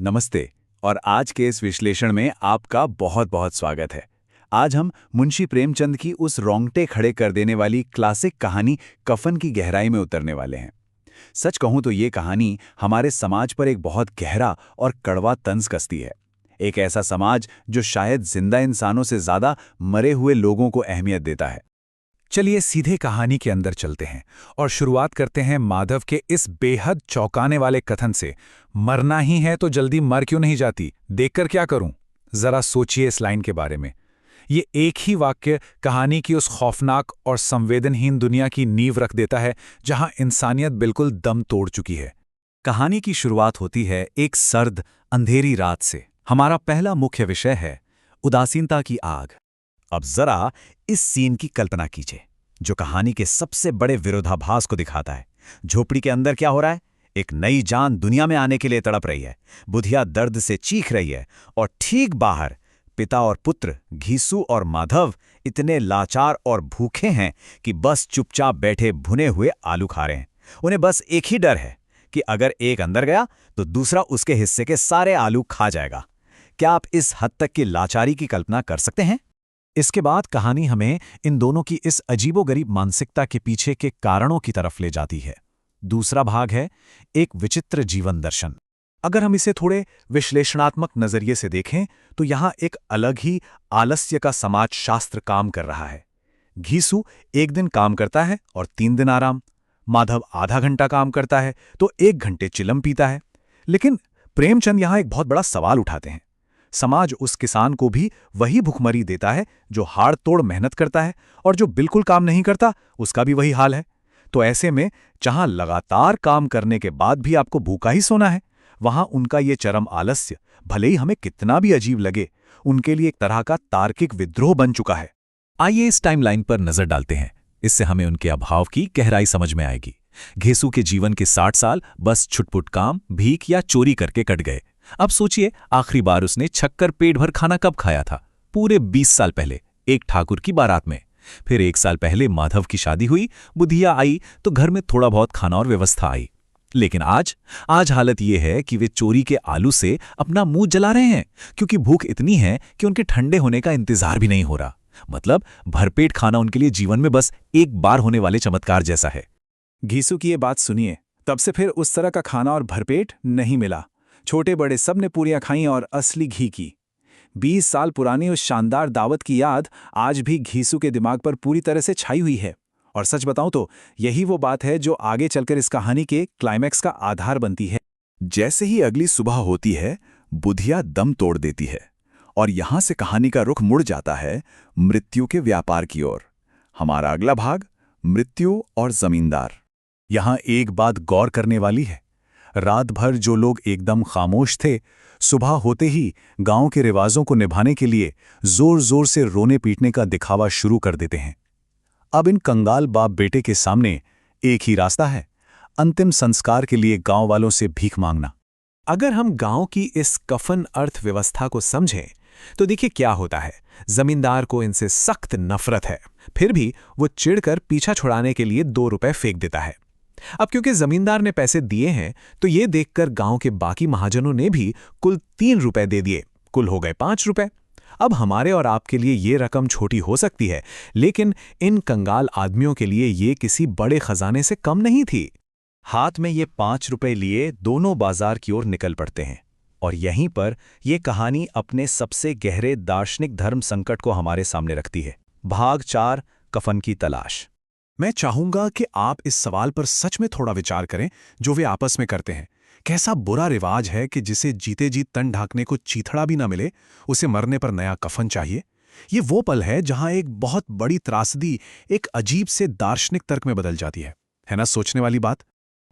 नमस्ते। और आज के इस विश्लेषण में आपका बहुत बहुत स्वागत है। आज हम मुंशी प्रेमचंद की उस रोंगटे खड़े कर देने वाली क्लासिक कहानी कफन की गहराई में उतरने वाले हैं। सच कहूं तो ये कहानी हमारे समाज पर एक बहुत गहरा और कड़वा तंज कसती है। एक ऐसा समाज जो शायद जिंदा इंसानों से ज्यादा मरे हुए लोगों को अहमियत देता है। चलिए सीधे कहानी के अंदर चलते हैं और शुरुआत करते हैं माधव के इस बेहद चौंकाने वाले कथन से। मरना ही है तो जल्दी मर क्यों नहीं जाती, देखकर क्या करूं। जरा सोचिए इस लाइन के बारे में। ये एक ही वाक्य कहानी की उस खौफनाक और संवेदनहीन दुनिया की नींव रख देता है जहां इंसानियत बिल्कुल दम तोड़ चुकी है। कहानी की शुरुआत होती है एक सर्द अंधेरी रात से। हमारा पहला मुख्य विषय है उदासीनता की आग। अब जरा इस सीन की कल्पना कीजिए जो कहानी के सबसे बड़े विरोधाभास को दिखाता है। झोपड़ी के अंदर क्या हो रहा है? एक नई जान दुनिया में आने के लिए तड़प रही है। बुधिया दर्द से चीख रही है और ठीक बाहर पिता और पुत्र घीसू और माधव इतने लाचार और भूखे हैं कि बस चुपचाप बैठे भुने हुए आलू खा रहे हैं। उन्हें बस एक ही डर है कि अगर एक अंदर गया तो दूसरा उसके हिस्से के सारे आलू खा जाएगा। क्या आप इस हद तक की लाचारी की कल्पना कर सकते हैं? इसके बाद कहानी हमें इन दोनों की इस अजीबोगरीब मानसिकता के पीछे के कारणों की तरफ ले जाती है। दूसरा भाग है एक विचित्र जीवन दर्शन। अगर हम इसे थोड़े विश्लेषणात्मक नजरिए से देखें तो यहाँ एक अलग ही आलस्य का समाजशास्त्र काम कर रहा है। घीसू एक दिन काम करता है और 3 दिन आराम। माधव आधा घंटा काम करता है तो 1 घंटे चिलम पीता है। लेकिन प्रेमचंद यहाँ एक बहुत बड़ा सवाल उठाते हैं। समाज उस किसान को भी वही भुखमरी देता है जो हाड़ तोड़ मेहनत करता है, और जो बिल्कुल काम नहीं करता उसका भी वही हाल है। तो ऐसे में जहां लगातार काम करने के बाद भी आपको भूखा ही सोना है, वहां उनका ये चरम आलस्य भले ही हमें कितना भी अजीब लगे, उनके लिए एक तरह का तार्किक विद्रोह बन चुका है। आइए इस टाइमलाइन पर नजर डालते हैं। इससे हमें उनके अभाव की गहराई समझ में आएगी। घेसू के जीवन के 60 साल बस छुटपुट काम, भीख या चोरी करके कट गए। अब सोचिए आखिरी बार उसने छक्कर पेट भर खाना कब खाया था? पूरे 20 साल पहले, एक ठाकुर की बारात में। फिर 1 साल पहले माधव की शादी हुई, बुधिया आई तो घर में थोड़ा बहुत खाना और व्यवस्था आई। लेकिन आज हालत यह है कि वे चोरी के आलू से अपना मुंह जला रहे हैं, क्योंकि भूख इतनी है कि उनके ठंडे होने का इंतजार भी नहीं हो रहा। मतलब भरपेट खाना उनके लिए जीवन में बस एक बार होने वाले चमत्कार जैसा है। घीसू की ये बात सुनिए, तब से फिर उस तरह का खाना और भरपेट नहीं मिला। छोटे बड़े सब ने पूरियां खाईं और असली घी की। 20 साल पुरानी उस शानदार दावत की याद आज भी घीसू के दिमाग पर पूरी तरह से छाई हुई है। और सच बताऊं तो यही वो बात है जो आगे चलकर इस कहानी के क्लाइमैक्स का आधार बनती है। जैसे ही अगली सुबह होती है, बुधिया दम तोड़ देती है और यहां से कहानी का रुख मुड़ जाता है मृत्यु के व्यापार की ओर। हमारा अगला भाग मृत्यु और जमींदार। यहां एक बात गौर करने वाली है। रात भर जो लोग एकदम खामोश थे, सुबह होते ही गांव के रिवाजों को निभाने के लिए जोर जोर से रोने पीटने का दिखावा शुरू कर देते हैं। अब इन कंगाल बाप बेटे के सामने एक ही रास्ता है, अंतिम संस्कार के लिए गांव वालों से भीख मांगना। अगर हम गांव की इस कफन अर्थव्यवस्था को समझें तो देखिए क्या होता है। जमींदार को इनसे सख्त नफरत है, फिर भी वो चिढ़कर पीछा छुड़ाने के लिए 2 रुपए फेंक देता है। अब क्योंकि जमींदार ने पैसे दिए हैं तो ये देखकर गांव के बाकी महाजनों ने भी कुल 3 रुपए दे दिए। कुल हो गए 5 रुपए। अब हमारे और आपके लिए ये रकम छोटी हो सकती है, लेकिन इन कंगाल आदमियों के लिए ये किसी बड़े खजाने से कम नहीं थी। हाथ में ये 5 रुपए लिए दोनों बाजार की ओर निकल पड़ते हैं। और यहीं पर यह कहानी अपने सबसे गहरे दार्शनिक धर्म संकट को हमारे सामने रखती है। भाग 4, कफन की तलाश। मैं चाहूंगा कि आप इस सवाल पर सच में थोड़ा विचार करें जो वे आपस में करते हैं। कैसा बुरा रिवाज है कि जिसे जीते जी तन ढांकने को चीथड़ा भी ना मिले, उसे मरने पर नया कफन चाहिए। ये वो पल है जहां एक बहुत बड़ी त्रासदी एक अजीब से दार्शनिक तर्क में बदल जाती है ना? सोचने वाली बात।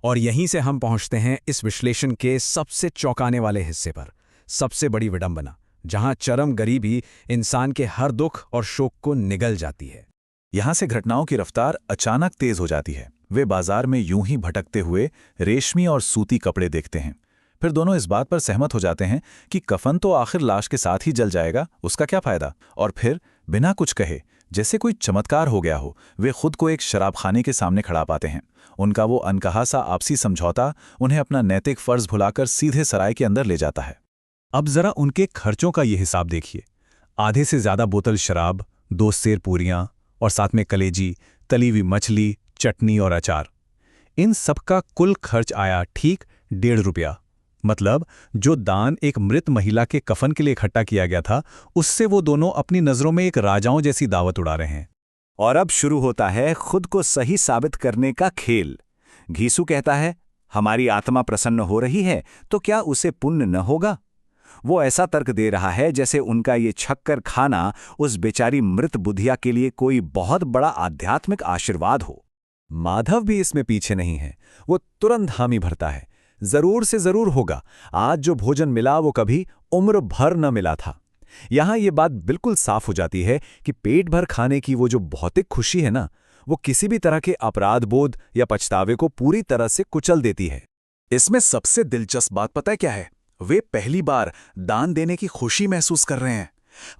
और यहीं से हम पहुंचते हैं इस विश्लेषण के सबसे चौंकाने वाले हिस्से पर, सबसे बड़ी विडंबना, जहां चरम गरीबी इंसान के हर दुख और शोक को निगल जाती है। यहां से घटनाओं की रफ्तार अचानक तेज हो जाती है। वे बाजार में यूं ही भटकते हुए रेशमी और सूती कपड़े देखते हैं। फिर दोनों इस बात पर सहमत हो जाते हैं कि कफन तो आखिर लाश के साथ ही जल जाएगा, उसका क्या फायदा। और फिर बिना कुछ कहे जैसे कोई चमत्कार हो गया हो। वे खुद को एक शराबखाने के सामने खड़ा पाते हैं। उनका वो अनकहा सा आपसी समझौता उन्हें अपना नैतिक फर्ज भुलाकर सीधे सराय के अंदर ले जाता है। अब जरा उनके खर्चों का ये हिसाब देखिए। आधे से ज्यादा बोतल शराब, 2 सेर पूरियां और साथ में कलेजी, तली हुई मछली, चटनी और अचार। इन सबका कुल खर्च आया ठीक 1.5 रुपया। मतलब जो दान एक मृत महिला के कफन के लिए इकट्ठा किया गया था, उससे वो दोनों अपनी नजरों में एक राजाओं जैसी दावत उड़ा रहे हैं। और अब शुरू होता है खुद को सही साबित करने का खेल। घीसू कहता है, हमारी आत्मा प्रसन्न हो रही है तो क्या उसे पुण्य न होगा? वो ऐसा तर्क दे रहा है जैसे उनका ये छक्कर खाना उस बेचारी मृत बुधिया के लिए कोई बहुत बड़ा आध्यात्मिक आशीर्वाद हो। माधव भी इसमें पीछे नहीं है। वो तुरंत हामी भरता है, जरूर से जरूर होगा। आज जो भोजन मिला वो कभी उम्र भर न मिला था। यहां ये बात बिल्कुल साफ हो जाती है कि पेट भर खाने की वो जो भौतिक खुशी है ना, वो किसी भी तरह के अपराध बोध या पछतावे को पूरी तरह से कुचल देती है। इसमें सबसे दिलचस्प बात पता है क्या है? वे पहली बार दान देने की खुशी महसूस कर रहे हैं।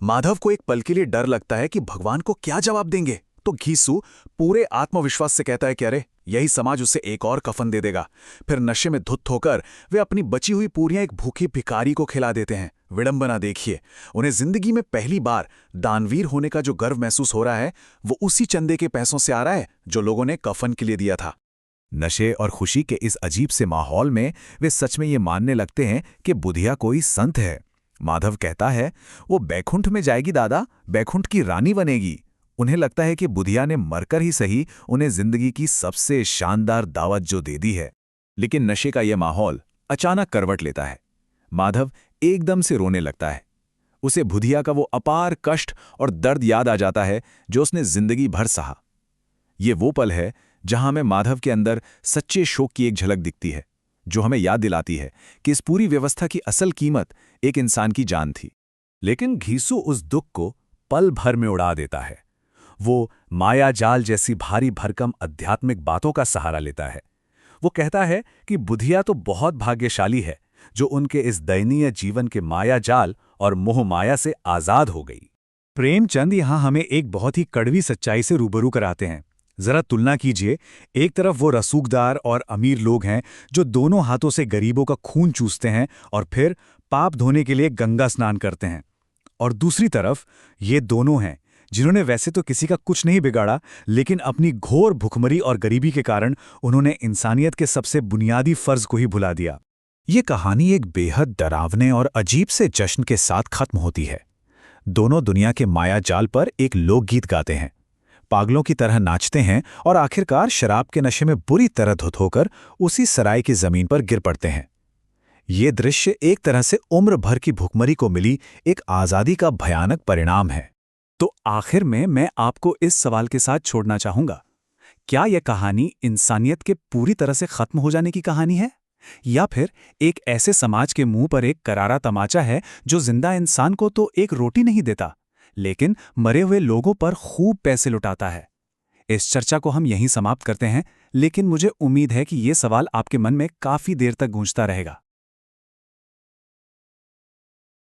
माधव को एक पल के लिए डर लगता है कि भगवान को क्या जवाब देंगे, तो घीसू पूरे आत्मविश्वास से कहता है कि अरे यही समाज उसे एक और कफन दे देगा। फिर नशे में धुत होकर वे अपनी बची हुई पूरियां एक भूखी भिखारी को खिला देते हैं। विडंबना देखिए, उन्हें जिंदगी में पहली बार दानवीर होने का जो गर्व महसूस हो रहा है, वो उसी चंदे के पैसों से आ रहा है जो लोगों ने कफन के लिए दिया था। नशे और खुशी के इस अजीब से माहौल में वे सच में ये मानने लगते हैं कि बुधिया कोई संत है। माधव कहता है, वो बैकुंठ में जाएगी दादा, बैकुंठ की रानी बनेगी। उन्हें लगता है कि बुधिया ने मरकर ही सही उन्हें जिंदगी की सबसे शानदार दावत जो दे दी है। लेकिन नशे का यह माहौल अचानक करवट लेता है। माधव एकदम से रोने लगता है। उसे बुधिया का वो अपार कष्ट और दर्द याद आ जाता है जो उसने जिंदगी भर सहा। ये वो पल है जहां हमें माधव के अंदर सच्चे शोक की एक झलक दिखती है, जो हमें याद दिलाती है कि इस पूरी व्यवस्था की असल कीमत एक इंसान की जान थी। लेकिन घीसू उस दुख को पल भर में उड़ा देता है। वो माया जाल जैसी भारी भरकम आध्यात्मिक बातों का सहारा लेता है। वो कहता है कि बुधिया तो बहुत भाग्यशाली है जो उनके इस दयनीय जीवन के माया जाल और मोह माया से आजाद हो गई। प्रेमचंद यहां हमें एक बहुत ही कड़वी सच्चाई से रूबरू कराते हैं। जरा तुलना कीजिए, एक तरफ वो रसूखदार और अमीर लोग हैं जो दोनों हाथों से गरीबों का खून चूसते हैं और फिर पाप धोने के लिए गंगा स्नान करते हैं, और दूसरी तरफ ये दोनों हैं जिन्होंने वैसे तो किसी का कुछ नहीं बिगाड़ा, लेकिन अपनी घोर भुखमरी और गरीबी के कारण उन्होंने इंसानियत के सबसे बुनियादी फर्ज को ही भुला दिया। ये कहानी एक बेहद डरावने और अजीब से जश्न के साथ खत्म होती है। दोनों दुनिया के माया जाल पर एक लोकगीत गाते हैं, पागलों की तरह नाचते हैं और आखिरकार शराब के नशे में बुरी तरह धुत होकर उसी सराय की जमीन पर गिर पड़ते हैं। ये दृश्य एक तरह से उम्र भर की भुखमरी को मिली एक आज़ादी का भयानक परिणाम है। तो आखिर में मैं आपको इस सवाल के साथ छोड़ना चाहूंगा, क्या यह कहानी इंसानियत के पूरी तरह से खत्म हो जाने की कहानी है, या फिर एक ऐसे समाज के मुंह पर एक करारा तमाचा है जो जिंदा इंसान को तो एक रोटी नहीं देता, लेकिन मरे हुए लोगों पर खूब पैसे लुटाता है? इस चर्चा को हम यहीं समाप्त करते हैं, लेकिन मुझे उम्मीद है कि ये सवाल आपके मन में काफी देर तक गूंजता रहेगा।